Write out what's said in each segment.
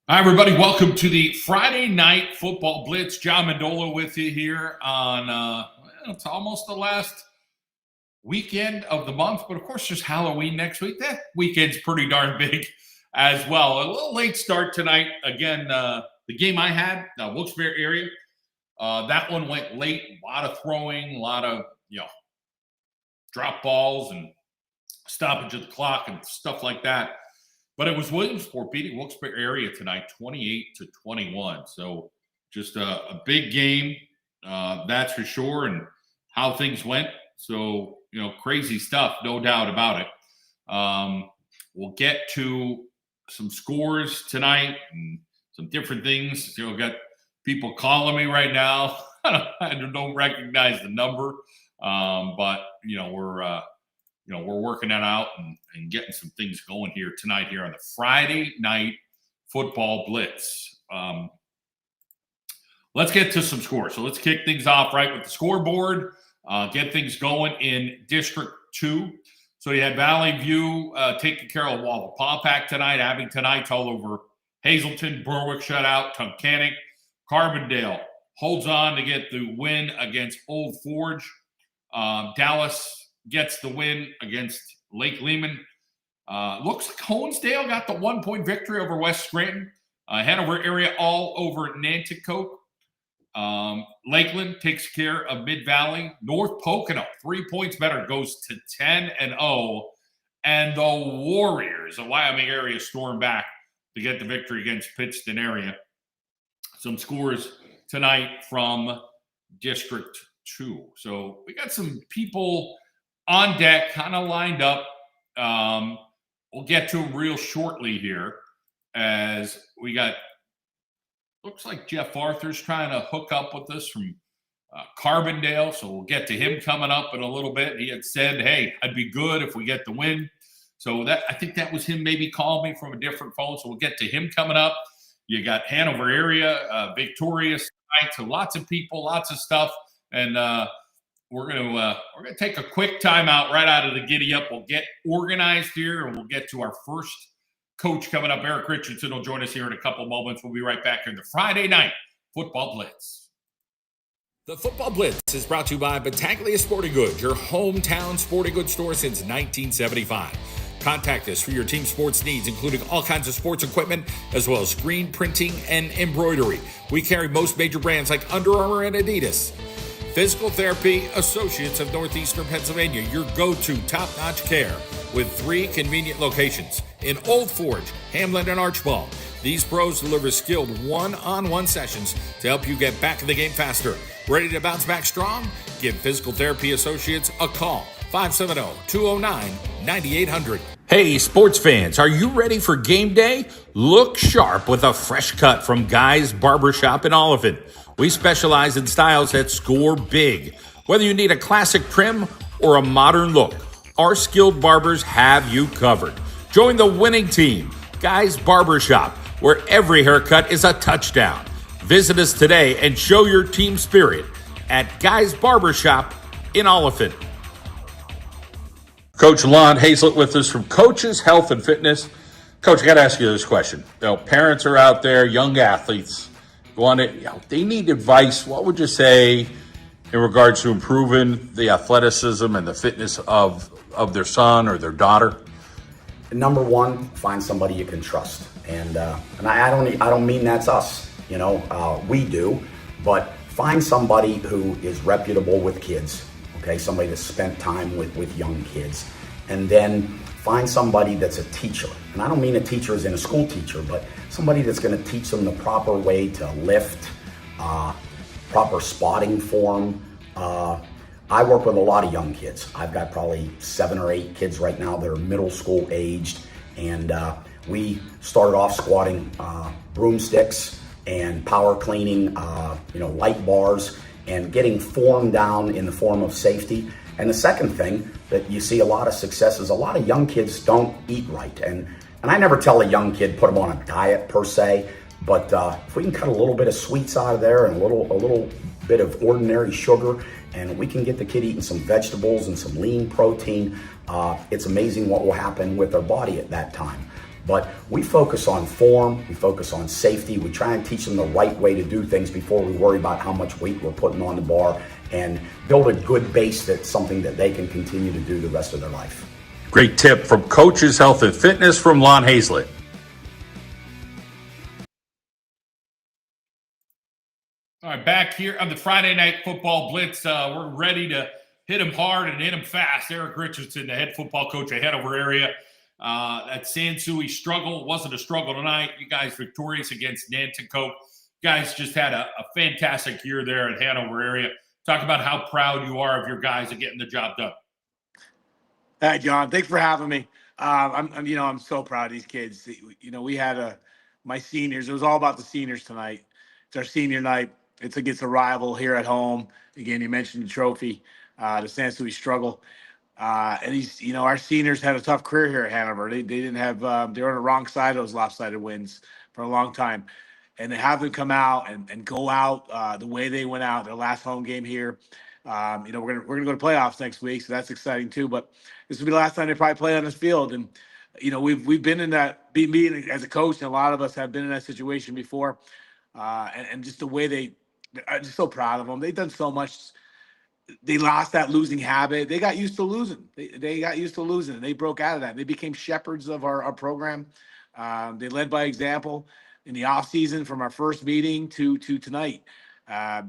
Hi, everybody. Welcome to the Friday Night Football Blitz. John Mendola with you here on, it's almost the last weekend of the month, but of course, just Halloween next week. That weekend's pretty darn big as well. A little late start tonight. Again, the game I had, Wilkes-Barre area, that one went late. A lot of throwing, a lot of, drop balls and stoppage of the clock and stuff like that. But it was Williamsport beating Wilkes-Barre area tonight, 28-21. So just a big game, that's for sure, and how things went. So, crazy stuff, no doubt about it. We'll get to some scores tonight and some different things. Got people calling me right now. I don't recognize the number, but, we're working that out and getting some things going here tonight here on the Friday Night Football Blitz. Let's get to some scores. So let's kick things off right with the scoreboard, get things going in District 2. So you had Valley View taking care of Wallapapack tonight. Abington Heights all over Hazleton. Berwick shut out Tunkhannock. Carbondale holds on to get the win against Old Forge. Dallas gets the win against Lake Lehman. Looks like Honesdale got the 1-point victory over West Scranton. Hanover area all over Nanticoke. Lakeland takes care of Mid-Valley. North Pocono, 3 points better, goes to 10-0. And the Warriors, the Wyoming area, storm back to get the victory against Pittston area. Some scores tonight from District 2. So we got some people on deck, kind of lined up. We'll get to them real shortly here as we got, looks like Jeff Arthur's trying to hook up with us from Carbondale, so we'll get to him coming up in a little bit. He had said, hey, I'd be good if we get the win. So that, I think that was him maybe calling me from a different phone, so we'll get to him coming up. You got Hanover area, victorious tonight, so lots of people, lots of stuff, and we're gonna take a quick timeout right out of the giddy up. We'll get organized here, and we'll get to our first coach coming up. Eric Richardson will join us here in a couple moments. We'll be right back here in the Friday Night Football Blitz. The Football Blitz is brought to you by Battaglia Sporting Goods, your hometown sporting goods store since 1975. Contact us for your team sports needs, including all kinds of sports equipment, as well as screen printing and embroidery. We carry most major brands like Under Armour and Adidas. Physical Therapy Associates of Northeastern Pennsylvania, your go-to top-notch care with 3 convenient locations in Old Forge, Hamlin, and Archbald. These pros deliver skilled one-on-one sessions to help you get back in the game faster. Ready to bounce back strong? Give Physical Therapy Associates a call, 570-209-9800. Hey, sports fans, are you ready for game day? Look sharp with a fresh cut from Guy's Barbershop in Oliphant. We specialize in styles that score big. Whether you need a classic trim or a modern look, our skilled barbers have you covered. Join the winning team, Guy's Barbershop, where every haircut is a touchdown. Visit us today and show your team spirit at Guy's Barbershop in Oliphant. Coach Lon Hazlett with us from Coaches Health and Fitness. Coach, I got to ask you this question. Parents are out there, young athletes, they need advice. What would you say in regards to improving the athleticism and the fitness of their son or their daughter? Number one, find somebody you can trust, and I don't mean that's us. We do, but find somebody who is reputable with kids. Okay, somebody that's spent time with young kids, and then find somebody that's a teacher. And I don't mean a teacher as in a school teacher, but somebody that's going to teach them the proper way to lift, proper spotting form. I work with a lot of young kids. I've got probably 7 or 8 kids right now that are middle school aged, and we started off squatting broomsticks and power cleaning, light bars, and getting form down in the form of safety. And the second thing that you see a lot of success is a lot of young kids don't eat right. And I never tell a young kid put them on a diet per se, but if we can cut a little bit of sweets out of there and a little bit of ordinary sugar, and we can get the kid eating some vegetables and some lean protein, it's amazing what will happen with their body at that time. But we focus on form, we focus on safety, we try and teach them the right way to do things before we worry about how much weight we're putting on the bar, and build a good base that's something that they can continue to do the rest of their life. Great tip from Coaches Health and Fitness from Lon Hazlett. All right, back here on the Friday Night Football Blitz. We're ready to hit him hard and hit him fast. Eric Richardson, the head football coach of Hanover area. That Sansui struggle wasn't a struggle tonight. You guys victorious against Nanticoke. You guys just had a fantastic year there at Hanover area. Talk about how proud you are of your guys of getting the job done. Hi, John. Thanks for having me. I'm so proud of these kids. We had my seniors. It was all about the seniors tonight. It's our senior night. It's against a rival here at home. Again, you mentioned the trophy, the Sansui struggle. And our seniors had a tough career here at Hanover. They didn't have, they were on the wrong side of those lopsided wins for a long time. And to have them come out and go out the way they went out, their last home game here. We're gonna go to playoffs next week, so that's exciting too. But this will be the last time they probably play on this field. And we've been in that. Me as a coach, and a lot of us have been in that situation before. And just the way I'm just so proud of them. They've done so much. They lost that losing habit. They got used to losing. They got used to losing, and they broke out of that. They became shepherds of our program. They led by example in the off season from our first meeting to tonight. How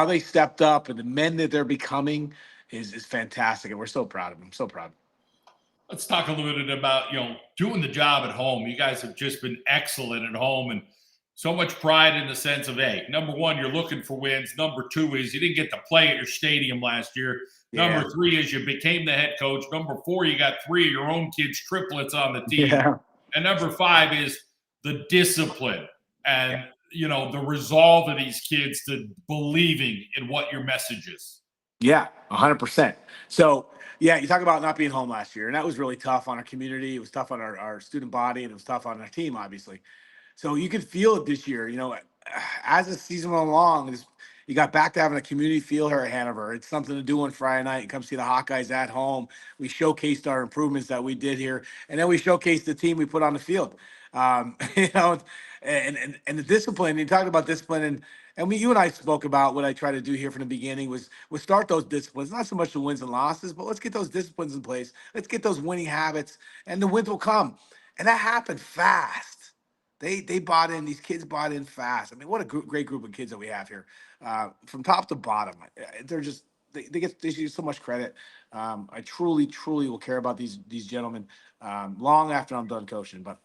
they stepped up and the men that they're becoming is fantastic, and we're so proud of them. So proud. Let's talk a little bit about doing the job at home. You guys have just been excellent at home, and so much pride in the sense of, hey, number one, you're looking for wins. Number two is you didn't get to play at your stadium last year. Yeah. Number three is you became the head coach. Number four, you got three of your own kids, triplets on the team. Yeah. And number five is the discipline and, the resolve of these kids to believing in what your message is. Yeah, 100%. So, yeah, you talk about not being home last year, and that was really tough on our community. It was tough on our student body, and it was tough on our team, obviously. So you could feel it this year, as the season went along, you got back to having a community feel here at Hanover. It's something to do on Friday night. You come see the Hawkeyes at home. We showcased our improvements that we did here, and then we showcased the team we put on the field. And the discipline. You talked about discipline, and you and I spoke about what I try to do here from the beginning was start those disciplines, not so much the wins and losses, but let's get those disciplines in place. Let's get those winning habits, and the wins will come. And that happened fast. They bought in. These kids bought in fast. I mean, what a great group of kids that we have here, from top to bottom. They're just they get so much credit. I truly will care about these gentlemen long after I'm done coaching. But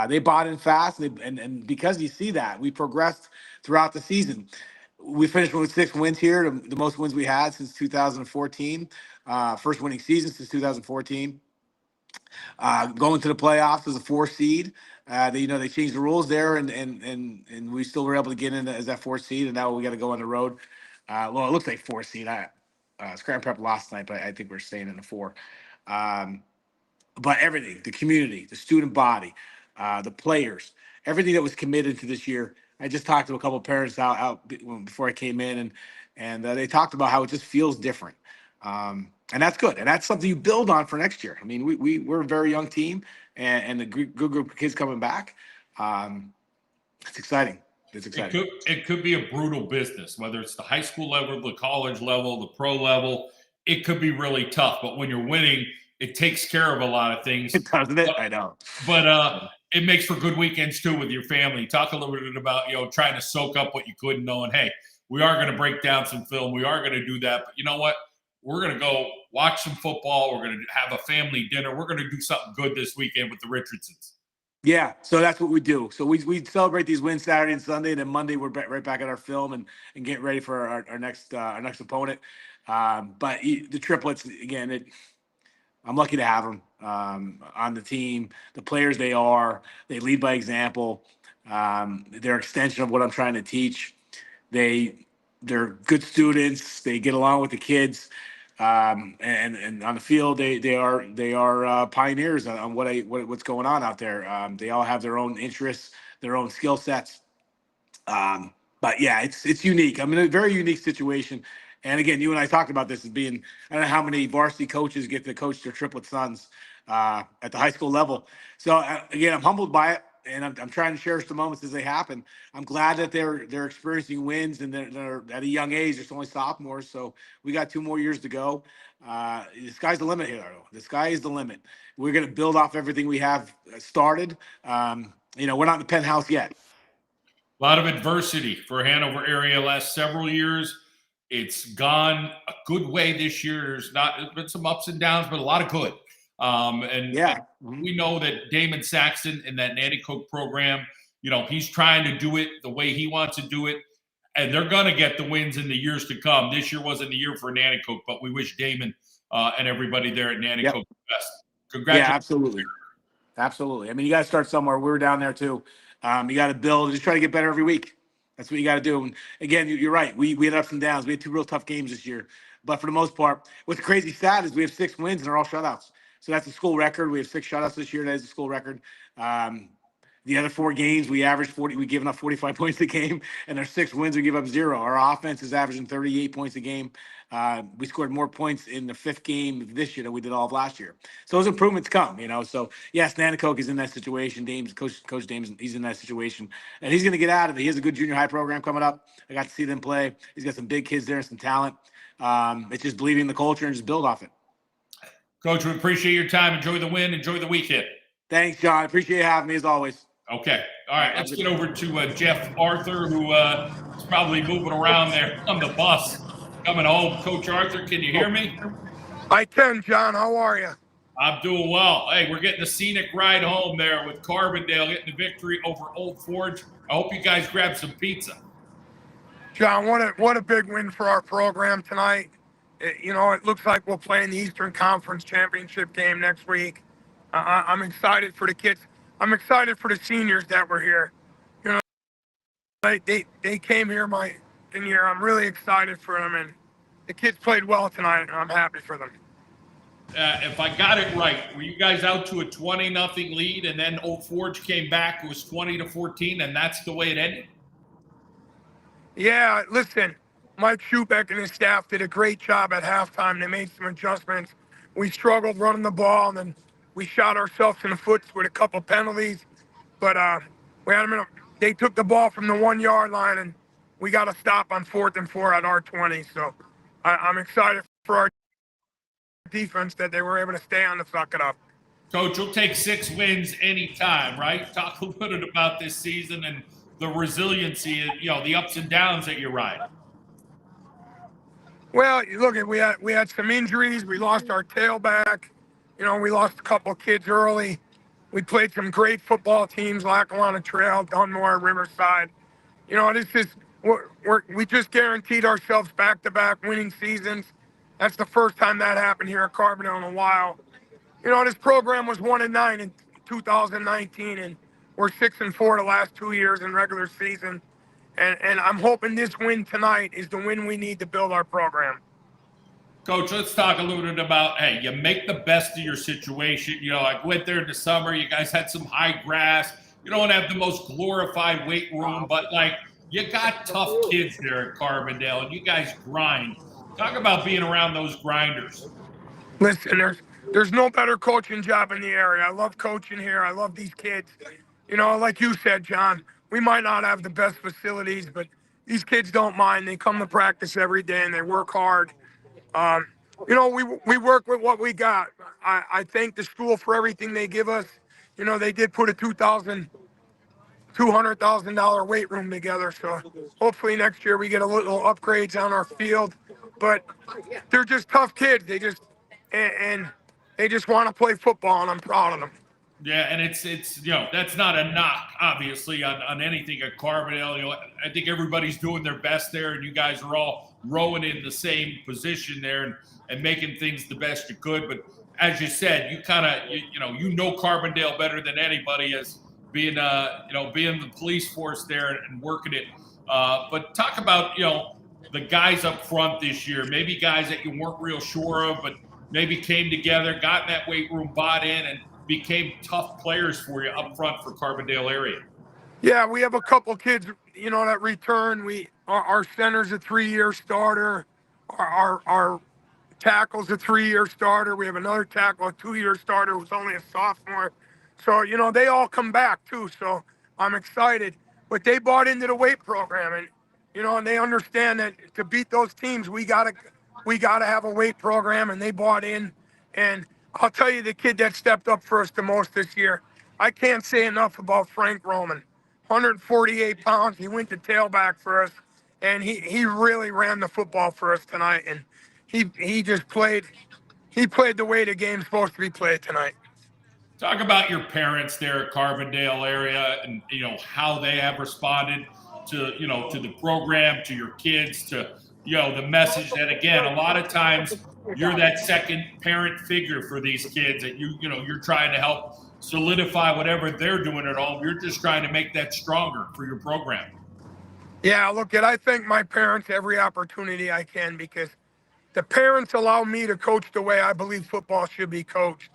they bought in fast, and because you see that, we progressed throughout the season. We finished with 6 wins here, the most wins we had since 2014. First winning season since 2014. Going to the playoffs as a 4 seed. They changed the rules there, and we still were able to get in as that 4 seed, and now we got to go on the road. It looks like 4 seed. Scranton Prep lost tonight, but I think we're staying in the 4. But everything, the community, the student body, the players, everything that was committed to this year. I just talked to a couple of parents out before I came in, and they talked about how it just feels different. And that's good. And that's something you build on for next year. I mean, we're a very young team, and a good group of kids coming back. It's exciting. It's exciting. It could be a brutal business, whether it's the high school level, the college level, the pro level. It could be really tough. But when you're winning, it takes care of a lot of things. It doesn't it? I know. But it makes for good weekends, too, with your family. Talk a little bit about, trying to soak up what you could, knowing, hey, we are going to break down some film. We are going to do that. But you know what? We're going to go watch some football. We're going to have a family dinner. We're going to do something good this weekend with the Richardsons. Yeah, so that's what we do. So we celebrate these wins Saturday and Sunday, and then Monday we're right back at our film and get ready for our next opponent. But the triplets, again, I'm lucky to have them on the team. The players they lead by example. They're an extension of what I'm trying to teach. They're good students. They get along with the kids. And on the field, they are pioneers on what's going on out there. They all have their own interests, their own skill sets. But yeah, it's unique. I'm in a very unique situation. And again, you and I talked about this as being, I don't know how many varsity coaches get to coach their triplet sons. at the high school level. So again, I'm humbled by it, and I'm trying to cherish the moments as they happen. I'm glad that they're experiencing wins, and they're at a young age. It's only sophomores, so we got 2 more years to go. The sky's the limit here, though. The sky is the limit. We're going to build off everything we have started. We're not in the penthouse yet. A lot of adversity for Hanover area last several years. It's gone a good way this year. There's been some ups and downs, but a lot of good. And we know that Damon Saxon in that Nanticoke program, he's trying to do it the way he wants to do it. And they're going to get the wins in the years to come. This year wasn't the year for Nanticoke, but we wish Damon and everybody there at Nanticoke the best. Congratulations. Yeah, absolutely. Absolutely. I mean, you got to start somewhere. We were down there too. You got to build, just try to get better every week. That's what you got to do. And again, you're right. We had ups and downs. We had 2 real tough games this year. But for the most part, what's crazy sad is we have 6 wins and they're all shutouts. So that's a school record. We have 6 shutouts this year. That is a school record. The other 4 games, we averaged 40. We've given up 45 points a game, and our 6 wins, we give up 0. Our offense is averaging 38 points a game. We scored more points in the 5th game this year than we did all of last year. So those improvements come, So yes, Nanticoke is in that situation. Coach Dames, he's in that situation, and he's going to get out of it. He has a good junior high program coming up. I got to see them play. He's got some big kids there and some talent. It's just believing in the culture and just build off it. Coach, we appreciate your time. Enjoy the win. Enjoy the weekend. Thanks, John. Appreciate you having me as always. Okay. All right. Let's get over to Jeff Arthur, who is probably moving around there on the bus coming home. Coach Arthur, can you hear me? I can, John. How are you? I'm doing well. Hey, we're getting a scenic ride home there with Carbondale getting the victory over Old Forge. I hope you guys grab some pizza. John, what a big win for our program tonight. It looks like we'll play in the Eastern Conference Championship game next week. I'm excited for the kids. I'm excited for the seniors that were here. They came here in here. I'm really excited for them, and the kids played well tonight, and I'm happy for them. If I got it right, were you guys out to a 20-0 lead, and then Old Forge came back? It was 20-14, and that's the way it ended? Yeah, listen, Mike Schubeck and his staff did a great job at halftime. They made some adjustments. We struggled running the ball, and then we shot ourselves in the foot with a couple penalties. But they took the ball from the 1-yard line, and we got a stop on 4th and 4 at our 20. So I'm excited for our defense that they were able to stay on the suck it up. Coach, you'll take 6 wins anytime, right? Talk a little bit about this season and the resiliency, the ups and downs that you ride. Well, look, we had some injuries. We lost our tailback. We lost a couple kids early. We played some great football teams, Lackawanna Trail, Dunmore, Riverside. We just guaranteed ourselves back-to-back winning seasons. That's the first time that happened here at Carbondale in a while. This program was 1-9 in 2019, and we're 6-4 the last 2 years in regular season. And I'm hoping this win tonight is the win we need to build our program. Coach, let's talk a little bit about, hey, you make the best of your situation. I went there in the summer. You guys had some high grass. You don't have the most glorified weight room, but, you got tough kids there at Carbondale, and you guys grind. Talk about being around those grinders. Listen, there's no better coaching job in the area. I love coaching here. I love these kids. Like you said, John, we might not have the best facilities, but these kids don't mind. They come to practice every day, and they work hard. We work with what we got. I thank the school for everything they give us. They did put a $200,000 weight room together. So hopefully next year we get a little upgrades on our field. But they're just tough kids. They just want to play football, and I'm proud of them. Yeah, and it's that's not a knock, obviously, on anything at Carbondale. I think everybody's doing their best there, and you guys are all rowing in the same position there and making things the best you could. But as you said, you kind of you Carbondale better than anybody as being being the police force there and working it. But talk about the guys up front this year, maybe guys that you weren't real sure of, but maybe came together, got in that weight room, bought in, and became tough players for you up front for Carbondale area. Yeah, we have a couple kids, that return. Our center's a 3-year starter. Our tackle's a 3-year starter. We have another tackle, a 2-year starter who's only a sophomore. So, they all come back too. So I'm excited. But they bought into the weight program, and they understand that to beat those teams, we gotta have a weight program, and they bought in. And I'll tell you, the kid that stepped up for us the most this year, I can't say enough about Frank Roman. 148 pounds. He went to tailback for us, and he really ran the football for us tonight. And he just played. He played the way the game's supposed to be played tonight. Talk about your parents there at Carbondale area, and how they have responded to to the program, to your kids, to the message that, again, a lot of times you're that second parent figure for these kids, that you're trying to help solidify whatever they're doing at home. You're just trying to make that stronger for your program. Yeah, look, I thank my parents every opportunity I can, because the parents allow me to coach the way I believe football should be coached.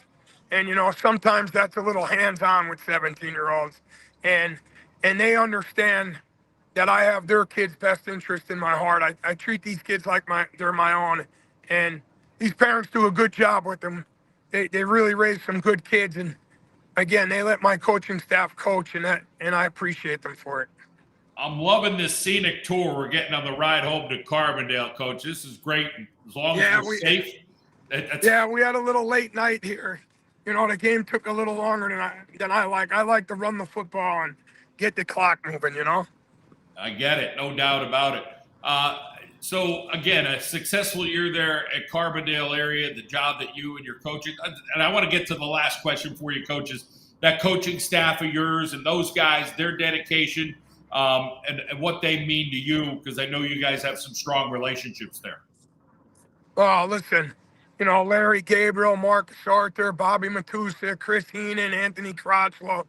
And, sometimes that's a little hands-on with 17-year-olds. And they understand that I have their kids' best interest in my heart. I treat these kids like they're my own. And these parents do a good job with them. They really raise some good kids. And, again, they let my coaching staff coach, and I appreciate them for it. I'm loving this scenic tour we're getting on the ride home to Carbondale, Coach. This is great, as long as we're safe. We had a little late night here. The game took a little longer than I like. I like to run the football and get the clock moving, I get it. No doubt about it. So, again, a successful year there at Carbondale area, the job that you and your coaching, and I want to get to the last question for you, coaches, that coaching staff of yours and those guys, their dedication, and what they mean to you, because I know you guys have some strong relationships there. Oh, listen, Larry Gabriel, Marcus Arthur, Bobby Matusa, Chris Heenan, Anthony Crotchlow.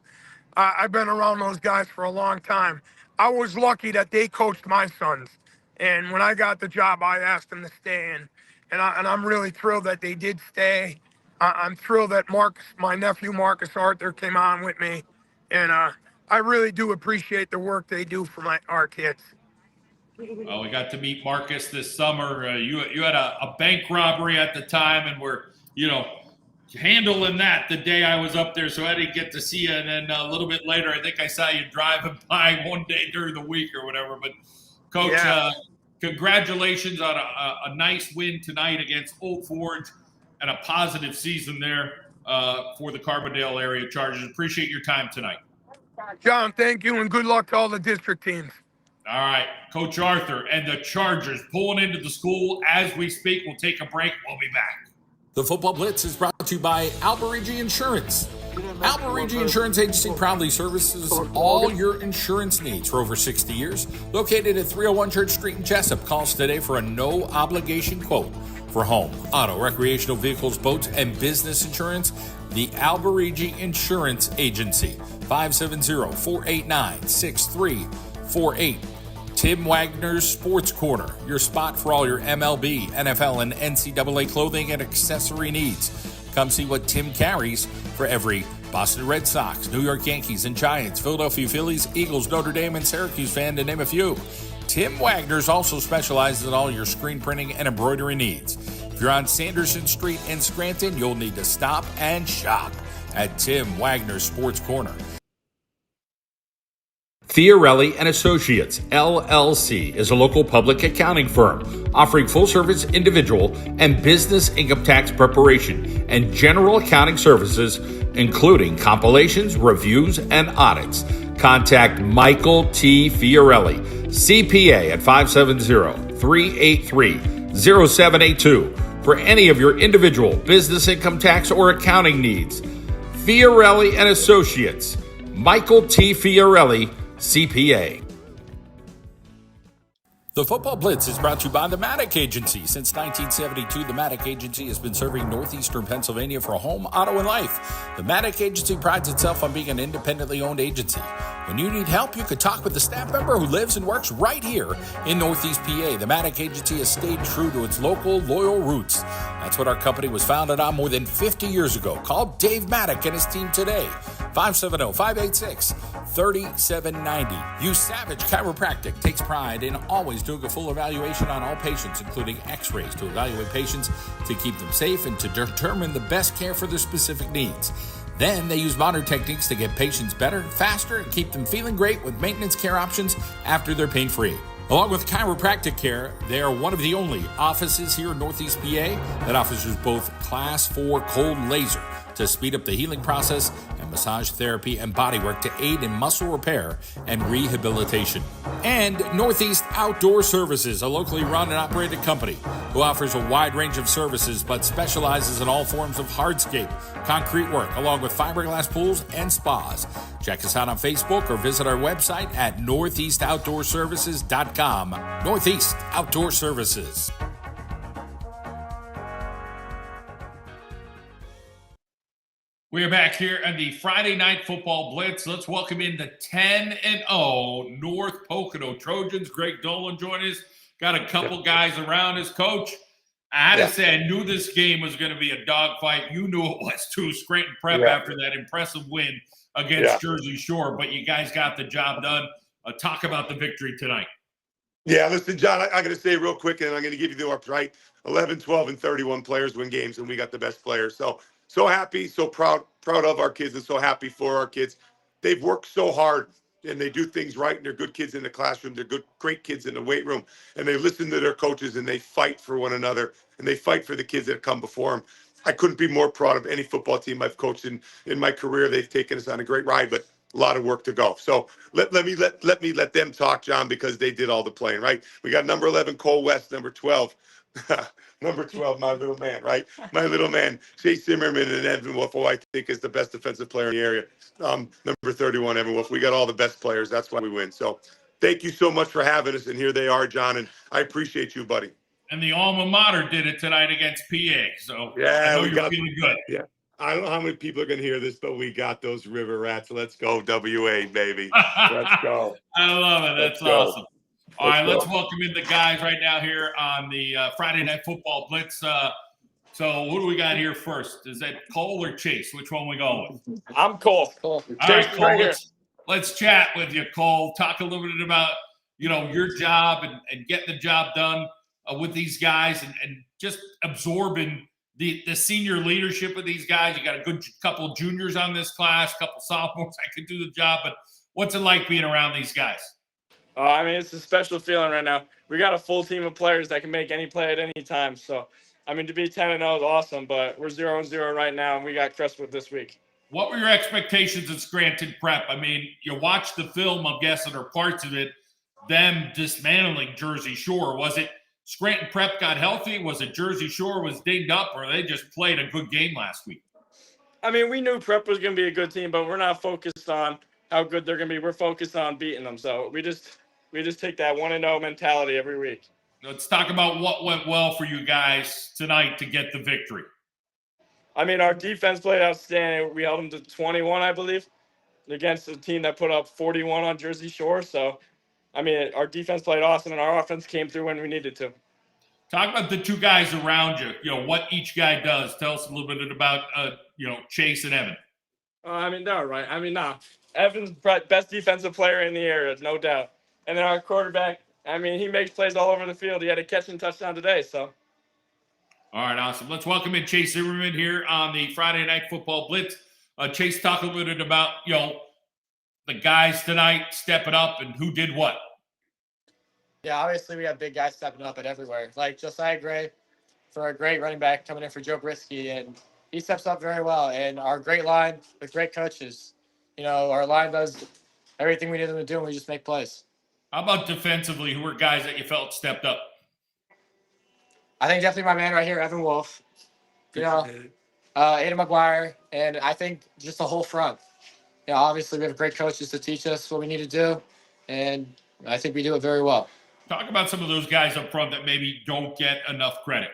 I've been around those guys for a long time. I was lucky that they coached my sons. And when I got the job, I asked them to stay in. And I'm really thrilled that they did stay. I'm thrilled that my nephew Marcus Arthur came on with me. And I really do appreciate the work they do for our kids. Well, we got to meet Marcus this summer. You had a bank robbery at the time, and we're handling that the day I was up there, so I didn't get to see you. And then a little bit later, I think I saw you driving by one day during the week or whatever. But Coach, congratulations on a nice win tonight against Old Forge and a positive season there for the Carbondale area Chargers. Appreciate your time tonight. John, thank you, and good luck to all the district teams. All right, Coach Arthur and the Chargers pulling into the school as we speak. We'll take a break. We'll be back. The Football Blitz is brought to you by Alberigi Insurance. Alberigi Insurance Agency proudly services all your insurance needs for over 60 years. Located at 301 Church Street in Jessup. Call us today for a no-obligation quote for home, auto, recreational vehicles, boats, and business insurance. The Alberigi Insurance Agency, 570-489-6348. Tim Wagner's Sports Corner, your spot for all your MLB, NFL, and NCAA clothing and accessory needs. Come see what Tim carries for every Boston Red Sox, New York Yankees and Giants, Philadelphia Phillies, Eagles, Notre Dame, and Syracuse fan, to name a few. Tim Wagner's also specializes in all your screen printing and embroidery needs. If you're on Sanderson Street in Scranton, you'll need to stop and shop at Tim Wagner's Sports Corner. Fiorelli and Associates, LLC, is a local public accounting firm offering full-service individual and business income tax preparation and general accounting services, including compilations, reviews, and audits. Contact Michael T. Fiorelli, CPA, at 570-383-0782 for any of your individual business income tax or accounting needs. Fiorelli and Associates, Michael T. Fiorelli, CPA. The Football Blitz is brought to you by the Maddock Agency. Since 1972, the Maddock Agency has been serving northeastern Pennsylvania for home, auto, and life. The Maddock Agency prides itself on being an independently owned agency. When you need help, you could talk with a staff member who lives and works right here in Northeast PA. The Maddock Agency has stayed true to its local, loyal roots. That's what our company was founded on more than 50 years ago. Call Dave Maddock and his team today. 570-586-3790. Use Savage Chiropractic takes pride in always doing a full evaluation on all patients, including x-rays to evaluate patients to keep them safe and to determine the best care for their specific needs. Then they use modern techniques to get patients better, faster, and keep them feeling great with maintenance care options after they're pain-free. Along with chiropractic care, they are one of the only offices here in Northeast PA that offers both Class 4 cold laser to speed up the healing process and massage therapy and bodywork to aid in muscle repair and rehabilitation. And Northeast Outdoor Services, a locally run and operated company who offers a wide range of services but specializes in all forms of hardscape, concrete work, along with fiberglass pools and spas. Check us out on Facebook or visit our website at northeastoutdoorservices.com. Northeast Outdoor Services. We are back here on the Friday Night Football Blitz. Let's welcome in the 10-0 North Pocono Trojans. Greg Dolan joined us. Got a couple guys around us. Coach, I had to say I knew this game was going to be a dogfight. You knew it was too. Scranton Prep after that impressive win against Jersey Shore, but you guys got the job done. Talk about the victory tonight. Yeah, listen, John, I got to say real quick, and I'm going to give you the ups, right? 11, 12, and 31 players win games, and we got the best players. So happy, so proud of our kids, and so happy for our kids. They've worked so hard, and they do things right, and they're good kids in the classroom. They're great kids in the weight room, and they listen to their coaches, and they fight for one another, and they fight for the kids that come before them. I couldn't be more proud of any football team I've coached in my career. They've taken us on a great ride, but a lot of work to go. So let me let them talk, John, because they did all the playing, right? We got number 11, Cole West, number 12. Number 12, my little man, right? My little man, Chase Zimmerman and Evan Wolf, who I think is the best defensive player in the area. Number 31, Evan Wolf. We got all the best players. That's why we win. So thank you so much for having us. And here they are, John, and I appreciate you, buddy. And the alma mater did it tonight against PA. So yeah, I know you're feeling good. Yeah. I don't know how many people are going to hear this, but we got those River Rats. Let's go, WA, baby. Let's go. I love it. That's awesome. All right, let's welcome in the guys right now here on the Friday Night Football Blitz. So who do we got here first? Is that Cole or Chase? Which one we going with? I'm Cole. All right, Cole, let's chat with you, Cole. Talk a little bit about, your job and getting the job done with these guys and just absorbing the senior leadership of these guys. You got a good couple juniors on this class, a couple sophomores that could do the job. But what's it like being around these guys? It's a special feeling right now. We got a full team of players that can make any play at any time. So, to be 10-0 is awesome, but we're 0-0 right now, and we got Crestwood this week. What were your expectations at Scranton Prep? You watched the film, I'm guessing, or parts of it, them dismantling Jersey Shore. Was it Scranton Prep got healthy? Was it Jersey Shore was dinged up, or they just played a good game last week? We knew Prep was going to be a good team, but we're not focused on how good they're going to be. We're focused on beating them. So we just take that 1-0 mentality every week. Let's talk about what went well for you guys tonight to get the victory. Our defense played outstanding. We held them to 21, I believe, against a team that put up 41 on Jersey Shore. So, our defense played awesome, and our offense came through when we needed to. Talk about the two guys around you, what each guy does. Tell us a little bit about, Chase and Evan. They're right. Evan's best defensive player in the area, no doubt. And then our quarterback, he makes plays all over the field. He had a catch and touchdown today, so. All right, awesome. Let's welcome in Chase Zimmerman here on the Friday Night Football Blitz. Chase, talk a little bit about, the guys tonight stepping up and who did what. Yeah, obviously we have big guys stepping up at everywhere. Like Josiah Gray for a great running back coming in for Joe Brisky, and he steps up very well. And our great line with great coaches. Our line does everything we need them to do, and we just make plays. How about defensively? Who were guys that you felt stepped up? I think definitely my man right here, Evan Wolf. Aiden McGuire, and I think just the whole front. Obviously we have great coaches to teach us what we need to do, and I think we do it very well. Talk about some of those guys up front that maybe don't get enough credit.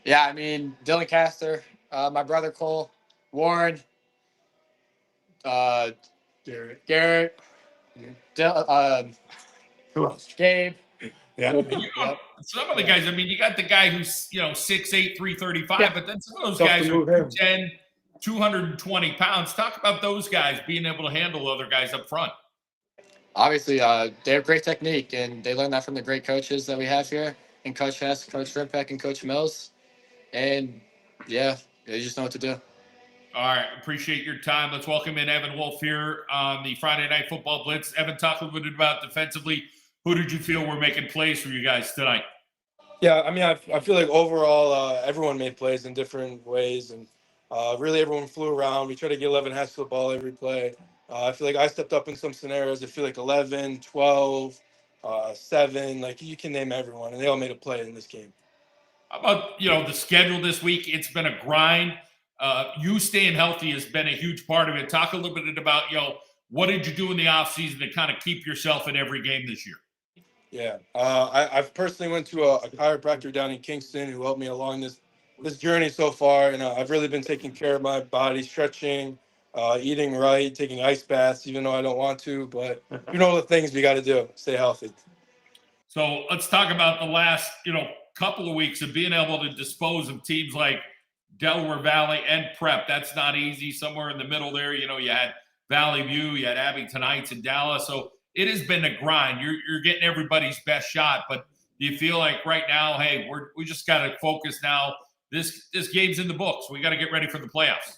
Yeah, Dylan Castor, my brother Cole, Warren, Garrett, Who else? Gabe. Yeah. Some of the guys, you got the guy who's, 6'8", 335, but then some of those guys are 210, 220 pounds. Talk about those guys being able to handle other guys up front. Obviously, they have great technique, and they learned that from the great coaches that we have here, and Coach Hess, Coach Rimpeck, and Coach Mills. And yeah, they just know what to do. All right. Appreciate your time. Let's welcome in Evan Wolf here on the Friday Night Football Blitz. Evan, talk a little bit about defensively. Who did you feel were making plays for you guys tonight? Yeah, I mean, I feel like overall everyone made plays in different ways, and really everyone flew around. We tried to get 11 hands to the ball every play. I feel like I stepped up in some scenarios. I feel like 11, 12, 7, like you can name everyone, and they all made a play in this game. How about, the schedule this week? It's been a grind. You staying healthy has been a huge part of it. Talk a little bit about, what did you do in the offseason to kind of keep yourself in every game this year? Yeah, I've personally went to a chiropractor down in Kingston who helped me along this journey so far, and I've really been taking care of my body, stretching, eating right, taking ice baths, even though I don't want to. But the things we got to do, stay healthy. So let's talk about the last, couple of weeks of being able to dispose of teams like Delaware Valley and Prep. That's not easy. Somewhere in the middle there, you had Valley View, you had Abington Heights and Dallas. So it has been a grind. You're getting everybody's best shot, but do you feel like right now, hey, we just got to focus now? This game's in the books. We got to get ready for the playoffs.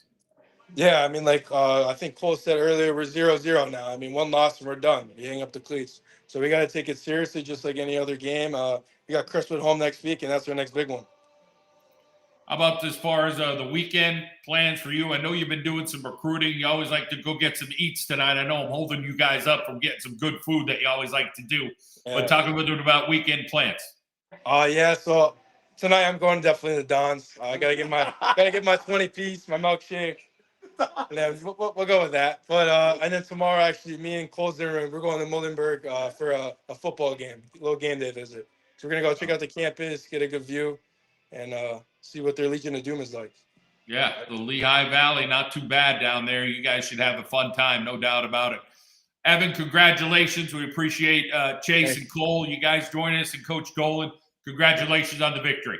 Yeah, I mean, I think Cole said earlier, we're 0-0 now. I mean, one loss and we're done. We hang up the cleats. So we got to take it seriously, just like any other game. We got Crestwood home next week, and that's our next big one. How about as far as the weekend plans for you? I know you've been doing some recruiting. You always like to go get some eats tonight. I know I'm holding you guys up from getting some good food that you always like to do. Yeah. But talk a little bit about weekend plans. Yeah. So tonight I'm going definitely to Don's. I gotta get my 20-piece, my milkshake. And then we'll go with that. But and then tomorrow, actually, me and Cole Zimmerman, we're going to Muhlenberg for a football game, a little game day visit. So we're gonna go check out the campus, get a good view, and see what their Legion of Doom is like. Yeah, the Lehigh Valley, not too bad down there. You guys should have a fun time, no doubt about it. Evan, congratulations. We appreciate Chase and Cole. You guys join us, and Coach Dolan, congratulations on the victory.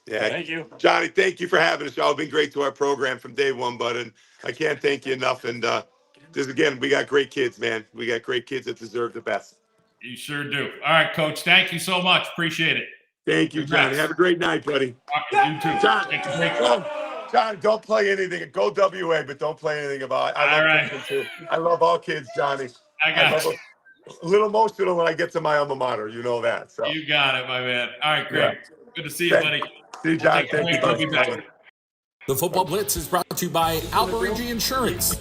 Yeah, thank you. Johnny, thank you for having us. Y'all been great to our program from day one, bud, and I can't thank you enough. And just again, we got great kids, man. We got great kids that deserve the best. You sure do. All right, Coach. Thank you so much. Appreciate it. Thank you, Johnny. Have a great night, buddy. You too. John, don't play anything. Go WA, but don't play anything about it. I love kids too. I love all kids, Johnny. I love a little emotional when I get to my alma mater. You know that. So you got it, my man. All right, great. Yeah. Good to see you, buddy. See you, John. Thank you, buddy. The Football Blitz is brought to you by Alberigi Insurance.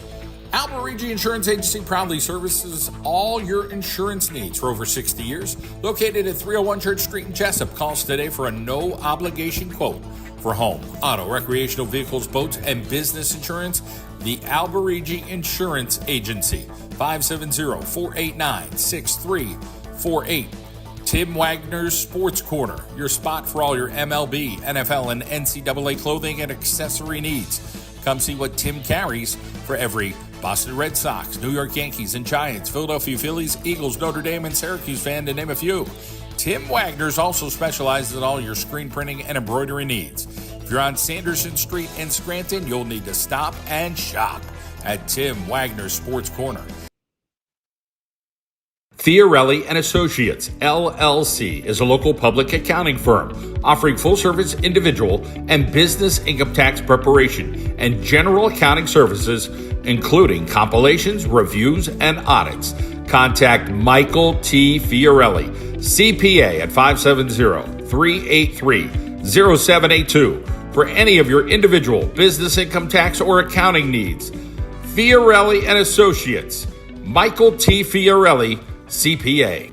Alberigi Insurance Agency proudly services all your insurance needs for over 60 years. Located at 301 Church Street in Jessup. Call us today for a no-obligation quote for home, auto, recreational vehicles, boats, and business insurance. The Alberigi Insurance Agency, 570-489-6348. Tim Wagner's Sports Corner, your spot for all your MLB, NFL, and NCAA clothing and accessory needs. Come see what Tim carries for every Boston Red Sox, New York Yankees and Giants, Philadelphia Phillies, Eagles, Notre Dame, and Syracuse fan, to name a few. Tim Wagner's also specializes in all your screen printing and embroidery needs. If you're on Sanderson Street in Scranton, you'll need to stop and shop at Tim Wagner's Sports Corner. Fiorelli and Associates, LLC, is a local public accounting firm offering full-service individual and business income tax preparation and general accounting services, including compilations, reviews, and audits. Contact Michael T. Fiorelli, CPA, at 570-383-0782 for any of your individual business income tax or accounting needs. Fiorelli and Associates, Michael T. Fiorelli, CPA.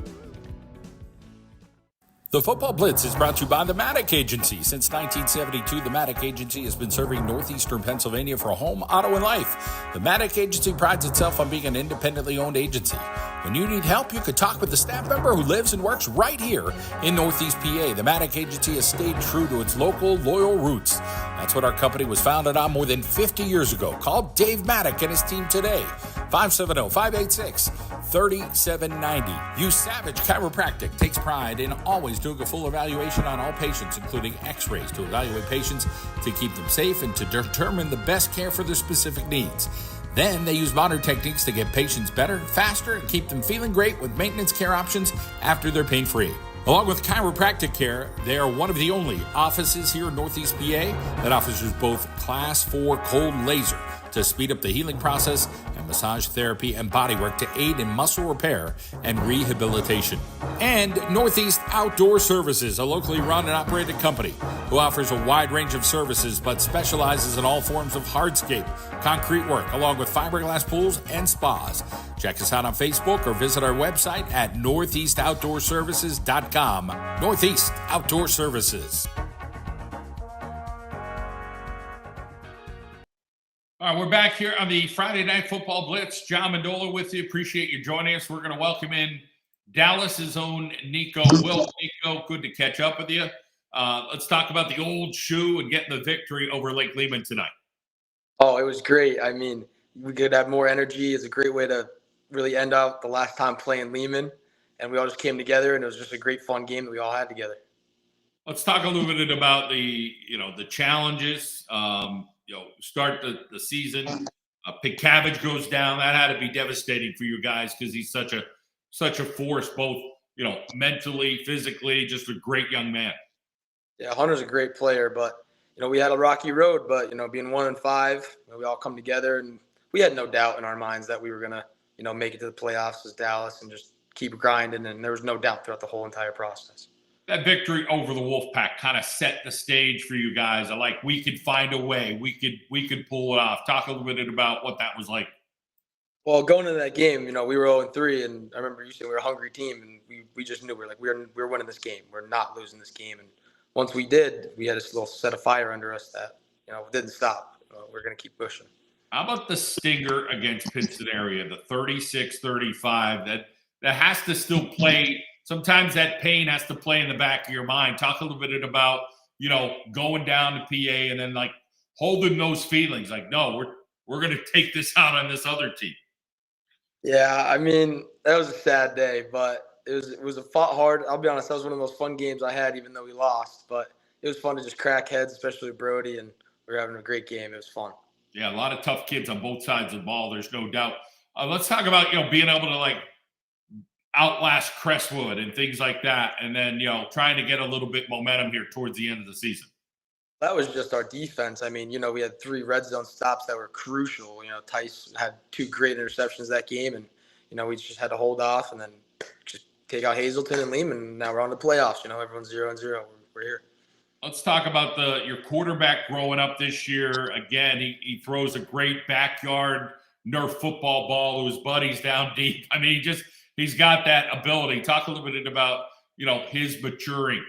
The Football Blitz is brought to you by the Maddock Agency. Since 1972, the Maddock Agency has been serving northeastern Pennsylvania for home, auto, and life. The Maddock Agency prides itself on being an independently owned agency. When you need help, you could talk with a staff member who lives and works right here in Northeast PA. The Maddock Agency has stayed true to its local, loyal roots. That's what our company was founded on more than 50 years ago. Call Dave Maddock and his team today. 570-586-3790. Use Savage Chiropractic takes pride in always doing a full evaluation on all patients, including x-rays to evaluate patients to keep them safe and to determine the best care for their specific needs. Then they use modern techniques to get patients better, faster, and keep them feeling great with maintenance care options after they're pain-free. Along with chiropractic care, they are one of the only offices here in Northeast PA that offers both Class 4 cold laser to speed up the healing process and massage therapy and bodywork to aid in muscle repair and rehabilitation. And Northeast Outdoor Services, a locally run and operated company who offers a wide range of services but specializes in all forms of hardscape, concrete work, along with fiberglass pools and spas. Check us out on Facebook or visit our website at northeastoutdoorservices.com. Northeast Outdoor Services. All right, we're back here on the Friday Night Football Blitz. John Mendola with you. Appreciate you joining us. We're going to welcome in Dallas's own Nico. Nico, good to catch up with you. Let's talk about the old shoe and getting the victory over Lake Lehman tonight. Oh, it was great. I mean, we could have more energy. It's a great way to really end out the last time playing Lehman. And we all just came together, and it was just a great, fun game that we all had together. Let's talk a little bit about the challenges. Start the season. Pickavage goes down. That had to be devastating for you guys because he's such a force, both mentally, physically, just a great young man. Yeah, Hunter's a great player, but we had a rocky road. But being 1-5, we all come together, and we had no doubt in our minds that we were gonna make it to the playoffs as Dallas and just keep grinding. And there was no doubt throughout the whole entire process. That victory over the Wolfpack kind of set the stage for you guys. We could find a way. We could pull it off. Talk a little bit about what that was like. Well, going into that game, we were 0-3, and I remember you saying we were a hungry team, and we just knew we were winning this game. We're not losing this game. And once we did, we had this little set of fire under us that didn't stop. We're going to keep pushing. How about the stinger against Pittston area, the 36-35? That has to still play. Sometimes that pain has to play in the back of your mind. Talk a little bit about, going down to PA and then holding those feelings. No, we're going to take this out on this other team. Yeah, I mean, that was a sad day, but it was a fought hard. I'll be honest, that was one of the most fun games I had, even though we lost. But it was fun to just crack heads, especially with Brody, and we were having a great game. It was fun. Yeah, a lot of tough kids on both sides of the ball. There's no doubt. Let's talk about being able to outlast Crestwood and things like that, and then trying to get a little bit momentum here towards the end of the season. That was just our defense. I mean, we had 3 red zone stops that were crucial. Tice had 2 great interceptions that game, and we just had to hold off and then just take out Hazleton and Lehman. And now we're on the playoffs. Everyone's 0-0. We're here. Let's talk about your quarterback growing up this year. Again, he throws a great backyard Nerf football ball to his buddies down deep. I mean, he's got that ability. Talk a little bit about, his maturing.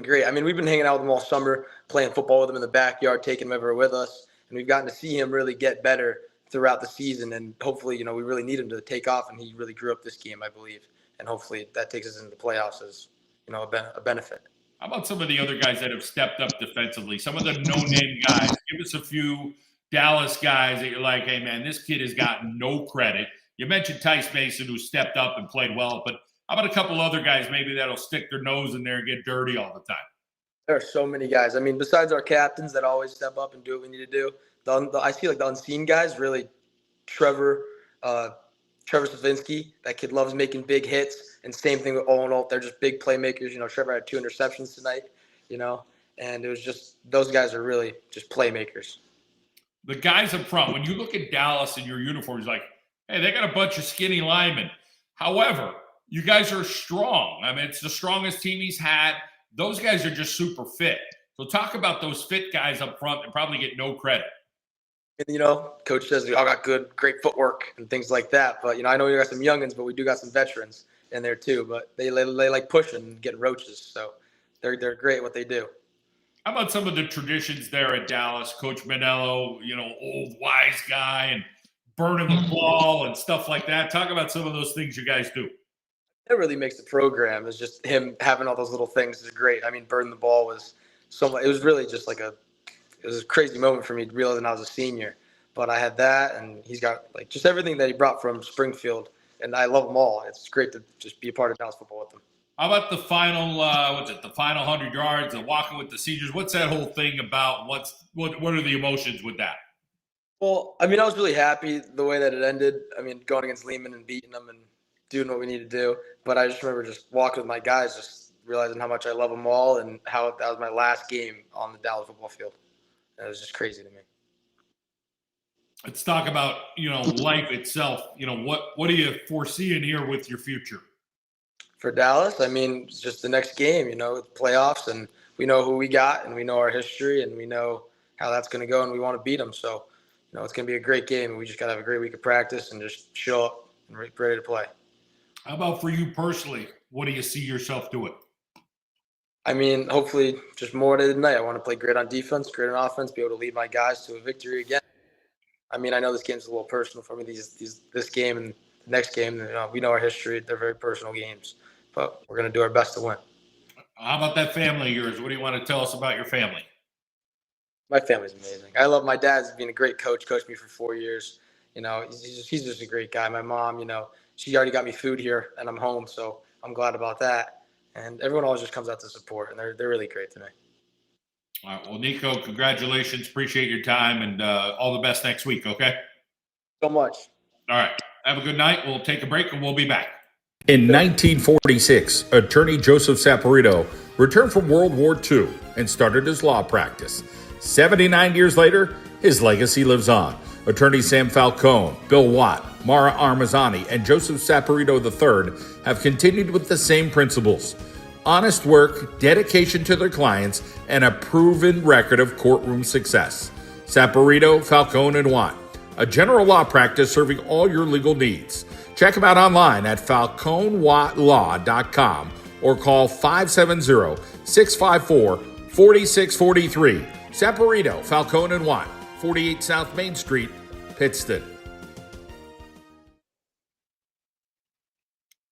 Great. I mean, we've been hanging out with him all summer, playing football with him in the backyard, taking him everywhere with us. And we've gotten to see him really get better throughout the season. And hopefully, we really need him to take off. And he really grew up this game, I believe. And hopefully that takes us into the playoffs as, a benefit. How about some of the other guys that have stepped up defensively? Some of the no-name guys. Give us a few Dallas guys that you're like, hey, man, this kid has gotten no credit. You mentioned Tice Mason, who stepped up and played well, but how about a couple other guys maybe that'll stick their nose in there and get dirty all the time? There are so many guys. I mean, besides our captains that always step up and do what we need to do, I see the unseen guys, really Trevor Savinsky. That kid loves making big hits, and same thing with Owen Alt. They're just big playmakers. Trevor had 2 interceptions tonight, and it was just those guys are really just playmakers. The guys up front, when you look at Dallas in your uniforms, hey, they got a bunch of skinny linemen. However, you guys are strong. I mean, it's the strongest team he's had. Those guys are just super fit. So talk about those fit guys up front and probably get no credit. And, Coach says we all got great footwork and things like that. But, I know we got some youngins, but we do got some veterans in there too. But they like pushing and getting roaches. So they're great at what they do. How about some of the traditions there at Dallas? Coach Manello, old wise guy and burning the ball and stuff like that. Talk about some of those things you guys do. That really makes the program. Is just him having all those little things is great. I mean, burning the ball was it was really just it was a crazy moment for me realizing I was a senior. but I had that, and he's got like just everything that he brought from Springfield, and I love them all. It's great to just be a part of Dallas football with them. How about the final? The final 100 yards, the walking with the seniors? What's that whole thing about? What are the emotions with that? Well, I mean, I was really happy the way that it ended. I mean, going against Lehman and beating them and doing what we need to do. But I just remember just walking with my guys, just realizing how much I love them all and how that was my last game on the Dallas football field. That was just crazy to me. Let's talk about life itself. What do you foresee in here with your future? For Dallas, I mean, it's just the next game, playoffs, and we know who we got, and we know our history, and we know how that's going to go, and we want to beat them. So, it's going to be a great game, and we just got to have a great week of practice and just show up and ready to play. How about for you personally? What do you see yourself doing? I mean, hopefully just more tonight. I want to play great on defense, great on offense, be able to lead my guys to a victory again. I mean, I know this game's a little personal for me, this game and the next game. We know our history. They're very personal games, but we're going to do our best to win. How about that family of yours? What do you want to tell us about your family? My family's amazing. I love my dad's been a great coach, coached me for 4 years. He's just a great guy. My mom, she already got me food here, and I'm home, so I'm glad about that. And everyone always just comes out to support, and they're really great to me. All right. Well, Nico, congratulations. Appreciate your time, and all the best next week, okay? So much. All right. Have a good night. We'll take a break, and we'll be back. In 1946, attorney Joseph Saporito returned from World War II and started his law practice. 79 years later, his legacy lives on. Attorney Sam Falcone, Bill Watt, Mara Armazzani, and Joseph Saporito III have continued with the same principles. Honest work, dedication to their clients, and a proven record of courtroom success. Saporito, Falcone, and Watt, a general law practice serving all your legal needs. Check them out online at falconewattlaw.com or call 570-654-4643. Saporito, Falcone, and Watt, 48 South Main Street, Pittston.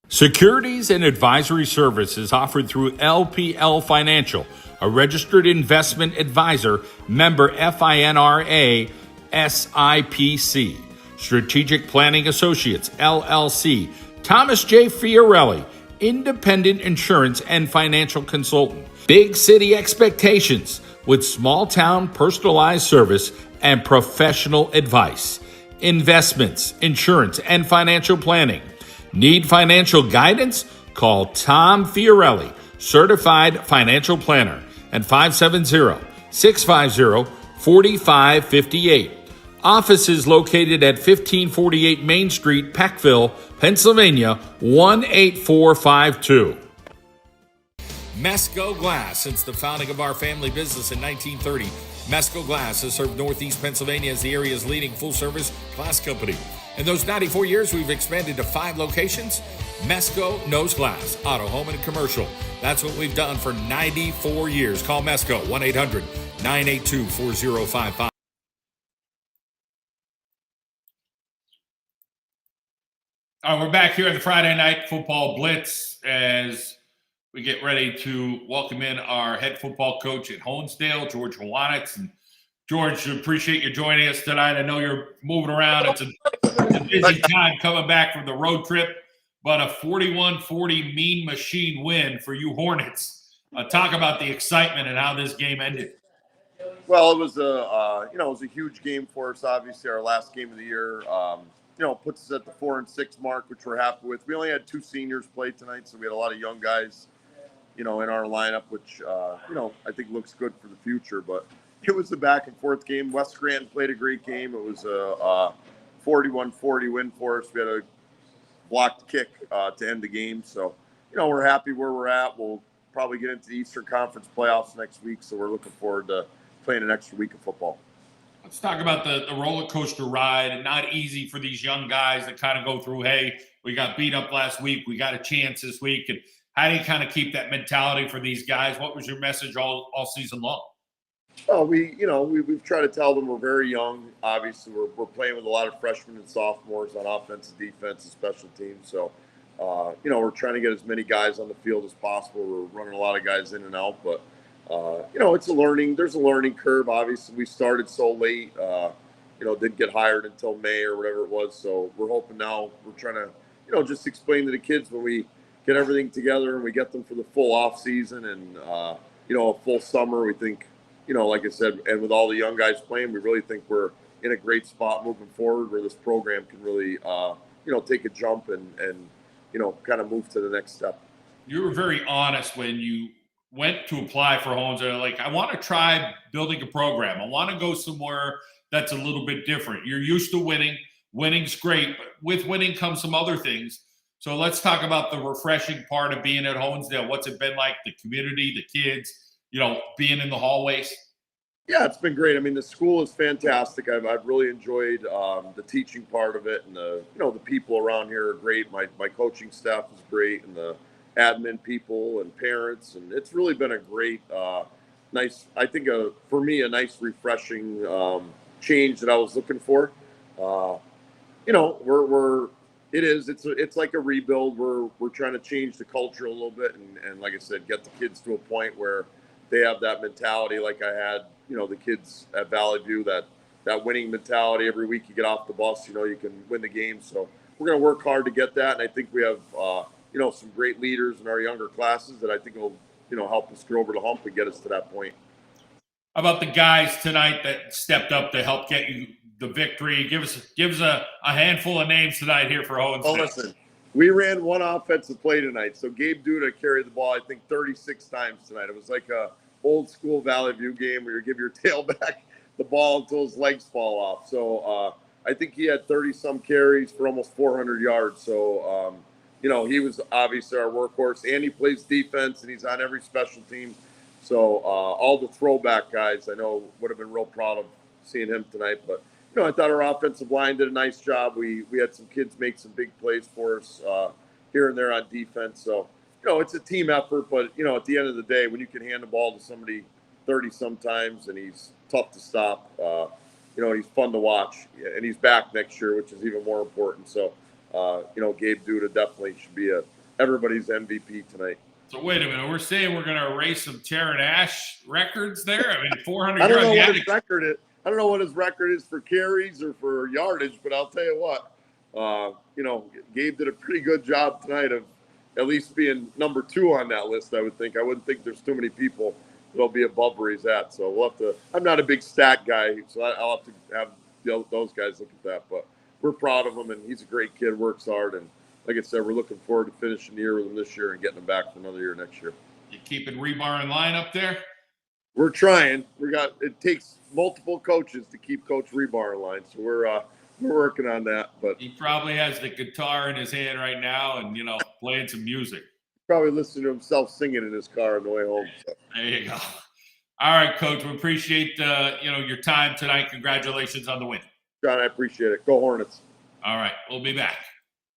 Securities and advisory services offered through LPL Financial, a registered investment advisor, member FINRA, SIPC. Strategic Planning Associates, LLC. Thomas J. Fiorelli, independent insurance and financial consultant. Big city expectations with small town personalized service and professional advice. Investments, insurance, and financial planning. Need financial guidance? Call Tom Fiorelli, Certified Financial Planner, at 570-650-4558. Office is located at 1548 Main Street, Peckville, Pennsylvania, 18452. Mesco Glass. Since the founding of our family business in 1930, Mesco Glass has served Northeast Pennsylvania as the area's leading full-service glass company. In those 94 years, we've expanded to 5 locations. Mesco knows glass, auto, home, and commercial. That's what we've done for 94 years. Call Mesco, 1-800-982-4055. All right, we're back here at the Friday Night Football Blitz as we get ready to welcome in our head football coach at Honesdale, George Hawanitz. And George, appreciate you joining us tonight. I know you're moving around. It's a busy time coming back from the road trip, but a 41-40 mean machine win for you Hornets. Talk about the excitement and how this game ended. Well, it was a huge game for us. Obviously, our last game of the year. Puts us at the 4-6 mark, which we're happy with. We only had 2 seniors play tonight, so we had a lot of young guys, in our lineup, which I think looks good for the future. But it was a back and forth game. West Scranton played a great game. It was a 41-40 win for us. We had a blocked kick to end the game. So, we're happy where we're at. We'll probably get into the Eastern Conference playoffs next week. So we're looking forward to playing an extra week of football. Let's talk about the roller coaster ride, and not easy for these young guys that kind of go through, hey, we got beat up last week, we got a chance this week. And how do you kind of keep that mentality for these guys? What was your message all season long? Oh, we've tried to tell them we're very young. Obviously, we're playing with a lot of freshmen and sophomores on offense and defense and special teams. So, we're trying to get as many guys on the field as possible. We're running a lot of guys in and out, but there's a learning curve. Obviously, we started so late. didn't get hired until May or whatever it was. So we're hoping now we're trying to, just explain to the kids when we get everything together and we get them for the full off season and, a full summer. We think, like I said, and with all the young guys playing, we really think we're in a great spot moving forward where this program can really, take a jump and kind of move to the next step. You were very honest when you went to apply for Hones. Like, I want to try building a program. I want to go somewhere that's a little bit different. You're used to winning. Winning's great, but with winning comes some other things. So let's talk about the refreshing part of being at Honesdale. What's it been like? The community, the kids, being in the hallways. Yeah, it's been great. I mean, the school is fantastic. I've really enjoyed the teaching part of it, and the people around here are great. My coaching staff is great, and the admin people and parents, and it's really been a great, nice. I think for me a nice, refreshing change that I was looking for. It's like a rebuild. We're trying to change the culture a little bit, and like I said, get the kids to a point where they have that mentality like I had, the kids at Valley View, that winning mentality. Every week you get off the bus, you can win the game. So we're going to work hard to get that. And I think we have, some great leaders in our younger classes that I think will, help us get over the hump and get us to that point. How about the guys tonight that stepped up to help get you the victory? Give us a handful of names tonight here for Honesdale. Oh, listen, we ran one offensive play tonight. So Gabe Duda carried the ball, I think, 36 times tonight. It was like a old school Valley View game where you give your tailback the ball until his legs fall off. So I think he had 30-some carries for almost 400 yards. So, he was obviously our workhorse, and he plays defense, and he's on every special team. So all the throwback guys, I know, would have been real proud of seeing him tonight. But, I thought our offensive line did a nice job. We had some kids make some big plays for us here and there on defense. So, it's a team effort. But, at the end of the day, when you can hand the ball to somebody 30 sometimes and he's tough to stop, he's fun to watch. And he's back next year, which is even more important. So, Gabe Duda definitely should be everybody's MVP tonight. So wait a minute, we're saying we're going to erase some Taryn Ash records there? I mean, 400 I don't yards. know what his record is. I don't know what his record is for carries or for yardage, but I'll tell you what, Gabe did a pretty good job tonight of at least being number 2 on that list, I would think. I wouldn't think there's too many people that'll be above where he's at. So we'll have to – I'm not a big stat guy, so I'll have to have those guys look at that. But we're proud of him, and he's a great kid, works hard, and like I said, we're looking forward to finishing the year with him this year and getting him back for another year next year. You keeping Rebar in line up there? We're trying. It takes multiple coaches to keep Coach Rebar in line, so we're working on that. But he probably has the guitar in his hand right now and playing some music. Probably listening to himself singing in his car on the way home. So. There you go. All right, Coach. We appreciate your time tonight. Congratulations on the win. John, I appreciate it. Go Hornets. All right, we'll be back.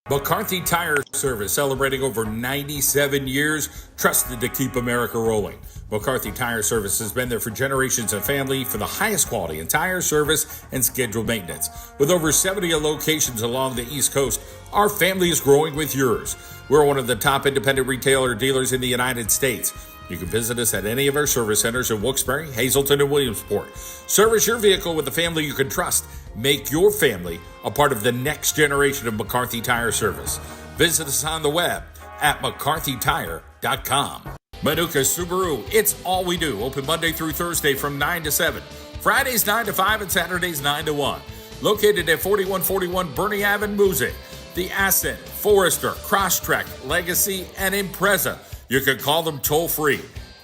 McCarthy Tire Service, celebrating over 97 years, trusted to keep America rolling. McCarthy Tire Service has been there for generations and family for the highest quality in tire service and scheduled maintenance. With over 70 locations along the East Coast, our family is growing with yours. We're one of the top independent retailer dealers in the United States. You can visit us at any of our service centers in Wilkes-Barre, Hazleton, and Williamsport. Service your vehicle with a family you can trust. Make your family a part of the next generation of McCarthy Tire Service. Visit us on the web at mccarthytire.com. Manuka Subaru, it's all we do. Open Monday through Thursday from 9 to 7. Fridays 9 to 5 and Saturdays 9 to 1. Located at 4141 Bernie Ave in Moosic. The Ascent, Forester, Crosstrek, Legacy, and Impreza. You can call them toll-free,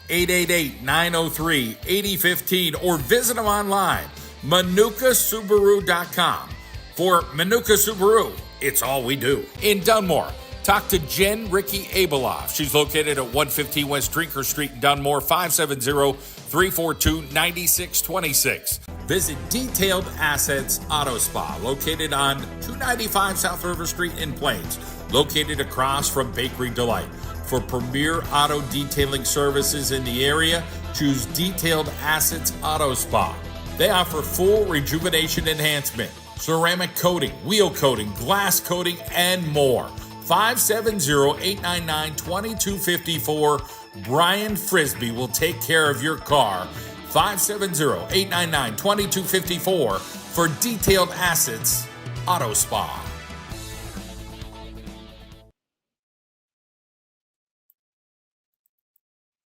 888-903-8015, or visit them online, manukasubaru.com. For Manuka Subaru, it's all we do. In Dunmore, talk to Jen Ricky Abeloff. She's located at 115 West Drinker Street in Dunmore, 570-342-9626. Visit Detailed Assets Auto Spa, located on 295 South River Street in Plains, located across from Bakery Delight. For premier auto detailing services in the area, choose Detailed Assets Auto Spa. They offer full rejuvenation enhancement, ceramic coating, wheel coating, glass coating, and more. 570-899-2254. Brian Frisbee will take care of your car. 570-899-2254. For detailed assets, Auto Spa.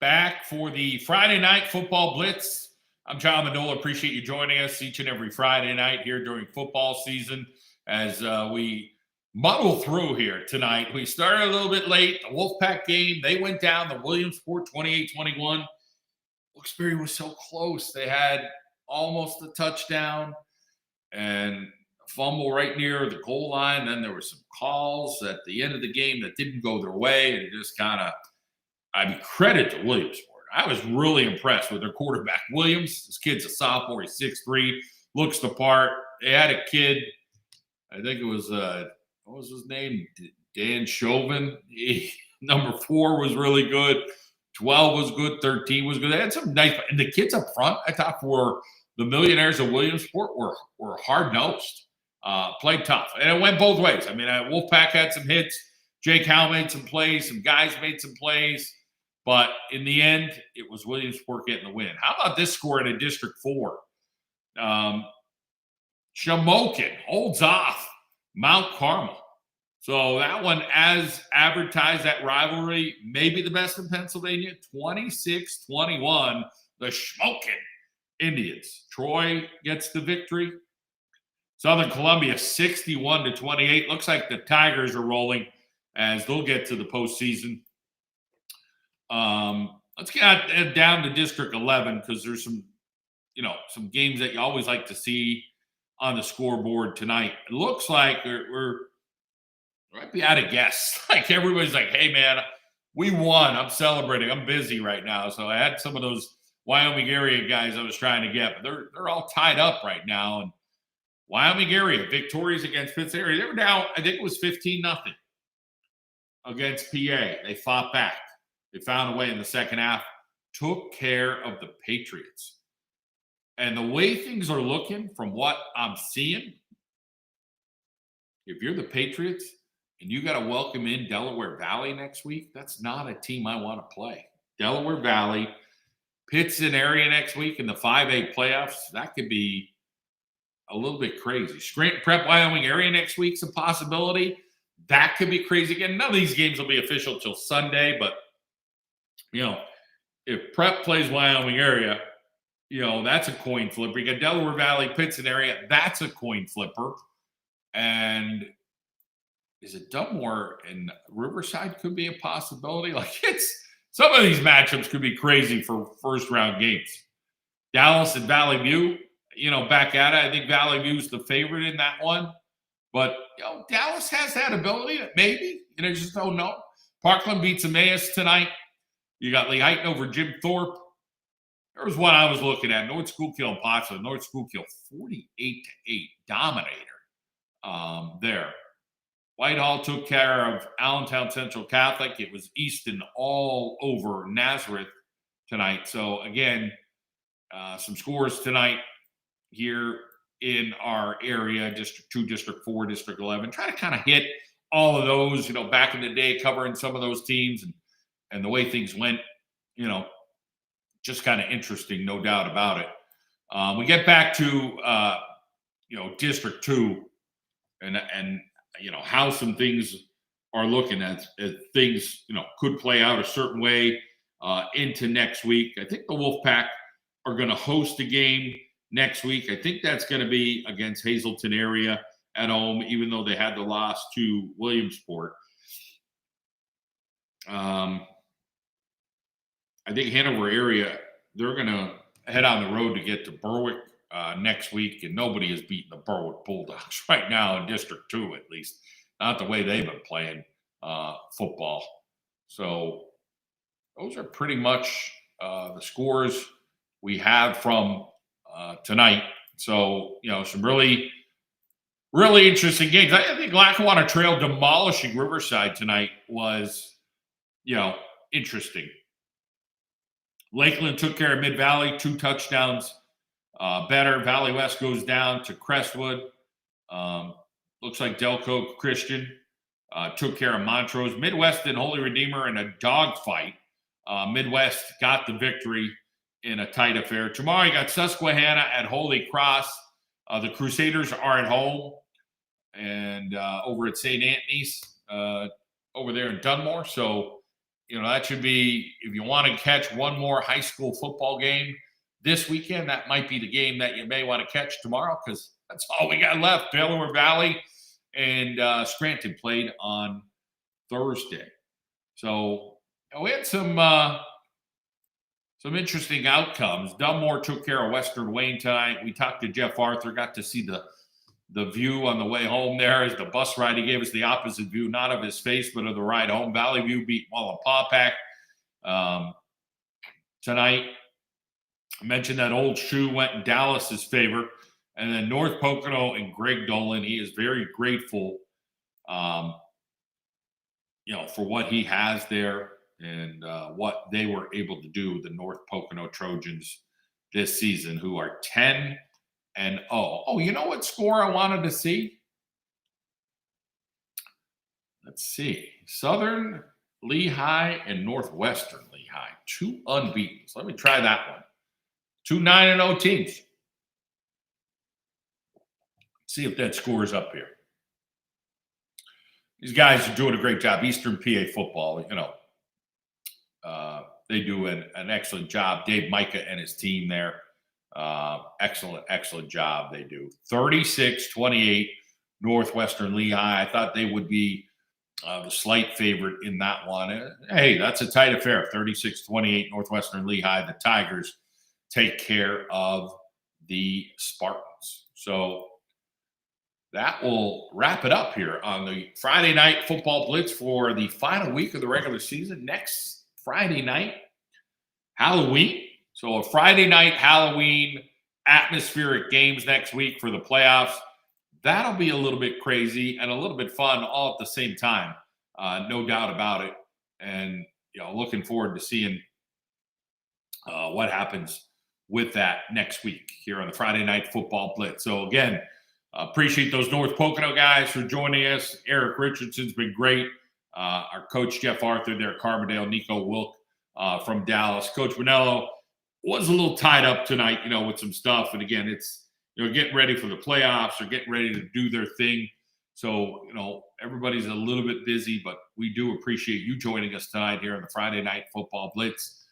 Back for the Friday Night Football Blitz. I'm John Mendola. Appreciate you joining us each and every Friday night here during football season as we muddle through here tonight. We started a little bit late. The Wolfpack game, they went down to Williamsport 28-21. Wilkes-Barre was so close. They had almost a touchdown and a fumble right near the goal line. Then there were some calls at the end of the game that didn't go their way, and it just kind of, I mean, credit to Williamsport. I was really impressed with their quarterback, Williams. This kid's a sophomore. He's 6'3", looks the part. They had a kid, I think it was, what was his name? Dan Chauvin. Number 4 was really good. 12 was good. 13 was good. They had some nice, and the kids up front, I thought, for the Millionaires of Williamsport were hard-nosed. Played tough. And it went both ways. I mean, Wolfpack had some hits. Jake Howe made some plays. Some guys made some plays. But in the end, it was Williamsport getting the win. How about this score in a District 4? Shamokin holds off Mount Carmel. So that one, as advertised, that rivalry, maybe the best in Pennsylvania, 26-21, the Shamokin Indians. Troy gets the victory. Southern Columbia, 61-28. Looks like the Tigers are rolling as they'll get to the postseason. Let's get down to District 11 because there's some games that you always like to see on the scoreboard tonight. It looks like we're might be out of guess. Like everybody's like, hey man, we won. I'm celebrating. I'm busy right now. So I had some of those Wyoming area guys I was trying to get, but they're all tied up right now. And Wyoming area victorious against Pitts area. They were down, I think it was 15-0 against PA. They fought back. They found a way in the second half, took care of the Patriots. And the way things are looking from what I'm seeing, if you're the Patriots and you got to welcome in Delaware Valley next week, that's not a team I want to play. Delaware Valley, Pittston area next week in the 5A playoffs, that could be a little bit crazy. Scranton Prep Wyoming area next week's a possibility. That could be crazy again. None of these games will be official till Sunday, but if Prep plays Wyoming area, that's a coin flipper. You got Delaware Valley, Pittston area, that's a coin flipper. And is it Dunmore and Riverside could be a possibility? Like some of these matchups could be crazy for first round games. Dallas and Valley View, back at it. I think Valley View's the favorite in that one. But Dallas has that ability, maybe. Just don't know. Parkland beats Emmaus tonight. You got Lee Heighton over Jim Thorpe. There was one I was looking at. North Schuylkill and Pottsville. North Schuylkill 48-8 dominator there. Whitehall took care of Allentown Central Catholic. It was Easton all over Nazareth tonight. So, again, some scores tonight here in our area, District 2, District 4, District 11. Try to kind of hit all of those, back in the day, covering some of those teams and the way things went, just kind of interesting, no doubt about it. We get back to, District 2 and how some things are looking at things, could play out a certain way into next week. I think the Wolfpack are going to host a game next week. I think that's going to be against Hazleton area at home, even though they had the loss to Williamsport. I think Hanover area, they're going to head on the road to get to Berwick next week, and nobody has beaten the Berwick Bulldogs right now in District 2, at least. Not the way they've been playing football. So those are pretty much the scores we have from tonight. So, some really, really interesting games. I think Lackawanna Trail demolishing Riverside tonight was, interesting. Lakeland took care of Mid-Valley, 2 touchdowns better. Valley West goes down to Crestwood. Looks like Delco Christian took care of Montrose. Midwest and Holy Redeemer in a dogfight. Midwest got the victory in a tight affair. Tomorrow you got Susquehanna at Holy Cross. The Crusaders are at home and over at St. Anthony's over there in Dunmore. So, that should be, if you want to catch one more high school football game this weekend, that might be the game that you may want to catch tomorrow, because that's all we got left. Delaware Valley and Scranton played on Thursday. So we had some interesting outcomes. Dunmore took care of Western Wayne tonight. We talked to Jeff Arthur, got to see the view on the way home there as the bus ride. He gave us the opposite view, not of his face, but of the ride home. Valley View beat Wallenpaupack tonight. I mentioned that Old Shoe went in Dallas's favor. And then North Pocono and Greg Dolan, he is very grateful, for what he has there and what they were able to do, the North Pocono Trojans this season, who are 10-0. Oh, you know what score I wanted to see? Let's see. Southern Lehigh and Northwestern Lehigh, 2 unbeaten. So let me try that one. 2 9-0 teams. See if that scores up here. These guys are doing a great job. Eastern PA football, they do an excellent job. Dave Micah and his team there, excellent job they do. 36-28 Northwestern Lehigh. I thought they would be the slight favorite in that one. Hey, that's a tight affair. 36-28 Northwestern Lehigh. The Tigers take care of the Spartans. So that will wrap it up here on the Friday Night Football Blitz for the final week of the regular season. Next Friday night, Halloween. So a Friday night Halloween atmospheric games next week for the playoffs. That'll be a little bit crazy and a little bit fun all at the same time. No doubt about it. And, looking forward to seeing what happens with that next week here on the Friday Night Football Blitz. So again, appreciate those North Pocono guys for joining us. Eric Richardson's been great. Our coach, Jeff Arthur there at Carbondale, Nico Wilk from Dallas. Coach Manello was a little tied up tonight, with some stuff. And again, it's, getting ready for the playoffs or getting ready to do their thing. So, everybody's a little bit busy, but we do appreciate you joining us tonight here on the Friday Night Football Blitz.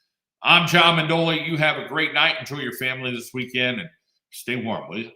I'm John Mendola. You have a great night. Enjoy your family this weekend and stay warm, will you?